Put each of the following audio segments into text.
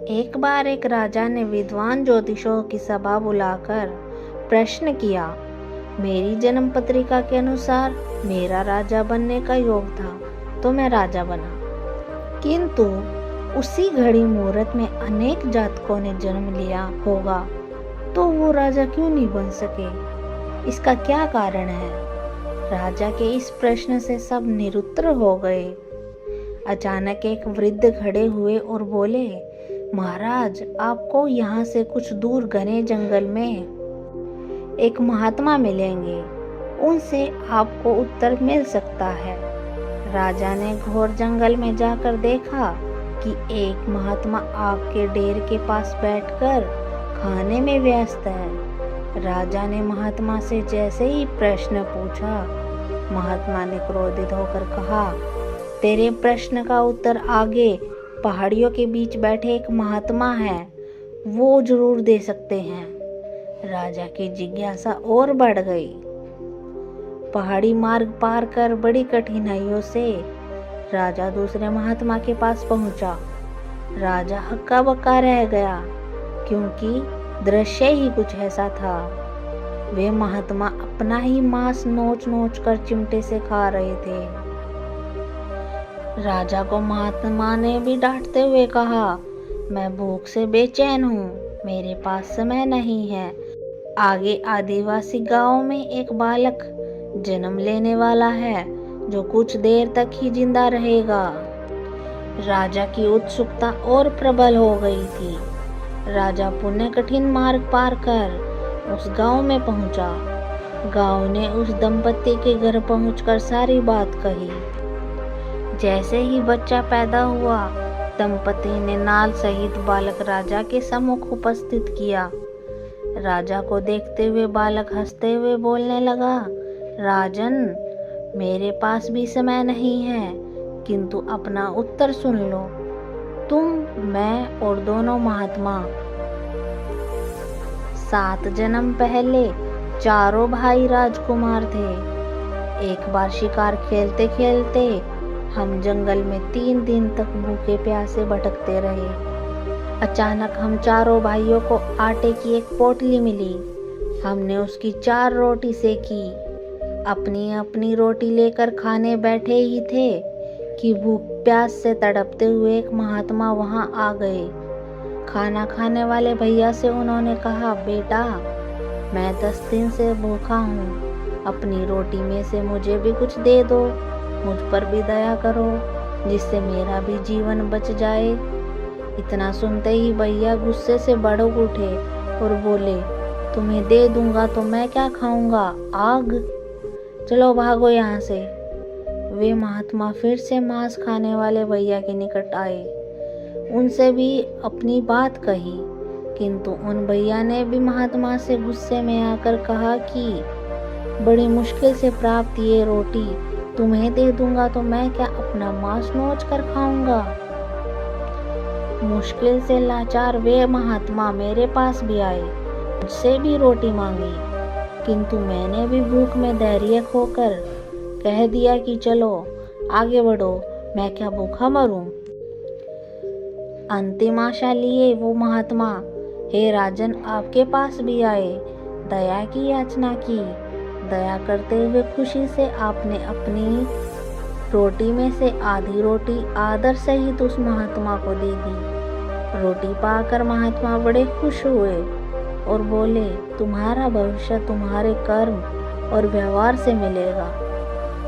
एक बार एक राजा ने विद्वान ज्योतिषों की सभा बुलाकर प्रश्न किया। मेरी जन्म पत्रिका के अनुसार मेरा राजा बनने का योग था, तो मैं राजा बना। किंतु उसी घड़ी मुहूर्त में अनेक जातकों ने जन्म लिया होगा, तो वो राजा क्यों नहीं बन सके? इसका क्या कारण है? राजा के इस प्रश्न से सब निरुत्तर हो गए। अचानक एक वृद्ध खड़े हुए और बोले, महाराज, आपको यहाँ से कुछ दूर घने जंगल में एक महात्मा मिलेंगे, उनसे आपको उत्तर मिल सकता है। राजा ने घोर जंगल में जाकर देखा कि एक महात्मा आग के ढेर के पास बैठकर खाने में व्यस्त है। राजा ने महात्मा से जैसे ही प्रश्न पूछा, महात्मा ने क्रोधित होकर कहा, तेरे प्रश्न का उत्तर आगे पहाड़ियों के बीच बैठे एक महात्मा है, वो जरूर दे सकते हैं। राजा की जिज्ञासा और बढ़ गई। पहाड़ी मार्ग पार कर बड़ी कठिनाइयों से राजा दूसरे महात्मा के पास पहुंचा। राजा हक्का बक्का रह गया, क्योंकि दृश्य ही कुछ ऐसा था। वे महात्मा अपना ही मांस नोच नोच कर चिमटे से खा रहे थे। राजा को महात्मा ने भी डांटते हुए कहा, मैं भूख से बेचैन हूँ, मेरे पास समय नहीं है। आगे आदिवासी गांव में एक बालक जन्म लेने वाला है, जो कुछ देर तक ही जिंदा रहेगा। राजा की उत्सुकता और प्रबल हो गई थी। राजा पुण्य कठिन मार्ग पार कर उस गांव में पहुंचा। गांव ने उस दंपति के घर पहुंचकर सारी बात कही। जैसे ही बच्चा पैदा हुआ, दंपति ने नाल सहित बालक राजा के सम्मुख उपस्थित किया। राजा को देखते हुए बालक हंसते हुए बोलने लगा, राजन, मेरे पास भी समय नहीं है, किंतु अपना उत्तर सुन लो। तुम, मैं और दोनों महात्मा 7 जन्म पहले चारों भाई राजकुमार थे। एक बार शिकार खेलते खेलते हम जंगल में 3 दिन तक भूखे प्यासे भटकते रहे। अचानक हम चारों भाइयों को आटे की एक पोटली मिली। हमने उसकी 4 रोटी सेकी। अपनी अपनी रोटी लेकर खाने बैठे ही थे कि भूख प्यास से तड़पते हुए एक महात्मा वहां आ गए। खाना खाने वाले भैया से उन्होंने कहा, बेटा, मैं 10 दिन से भूखा हूँ, अपनी रोटी में से मुझे भी कुछ दे दो, मुझ पर भी दया करो, जिससे मेरा भी जीवन बच जाए। इतना सुनते ही भैया गुस्से से भड़क उठे और बोले, तुम्हें दे दूंगा तो मैं क्या खाऊंगा, आग, चलो भागो यहाँ से। वे महात्मा फिर से मांस खाने वाले भैया के निकट आए। उनसे भी अपनी बात कही, किंतु उन भैया ने भी महात्मा से गुस्से में आकर कहा कि बड़ी मुश्किल से प्राप्त ये रोटी तुम्हें दे दूंगा तो मैं क्या अपना मांस नोच कर खाऊंगा। मुश्किल से लाचार वे महात्मा मेरे पास भी आए, मुझसे भी रोटी मांगी, किंतु मैंने भी भूख में धैर्य खोकर कह दिया कि चलो आगे बढ़ो, मैं क्या भूखा मरूं। अंतिम आशा लिए वो महात्मा, हे राजन, आपके पास भी आए, दया की याचना की। दया करते हुए खुशी से आपने अपनी रोटी में से आधी रोटी आदर सहित उस महात्मा को दे दी। रोटी पाकर महात्मा बड़े खुश हुए और बोले, तुम्हारा भविष्य तुम्हारे कर्म और व्यवहार से मिलेगा।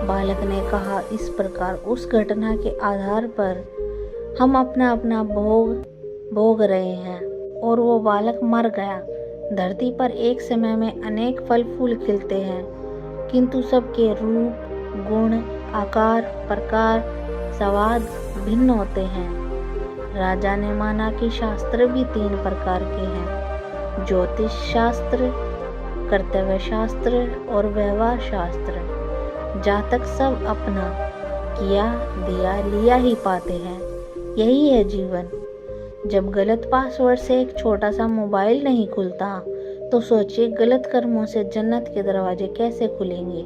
बालक ने कहा, इस प्रकार उस घटना के आधार पर हम अपना अपना भोग रहे हैं। और वो बालक मर गया। धरती पर एक समय में अनेक फल फूल खिलते हैं, किंतु सबके रूप, गुण, आकार, प्रकार, स्वाद भिन्न होते हैं। राजा ने माना कि शास्त्र भी 3 प्रकार के हैं, ज्योतिष शास्त्र, कर्तव्य शास्त्र और व्यवहार शास्त्र। जातक सब अपना किया दिया लिया ही पाते हैं, यही है जीवन। जब गलत पासवर्ड से एक छोटा सा मोबाइल नहीं खुलता, तो सोचिए गलत कर्मों से जन्नत के दरवाजे कैसे खुलेंगे।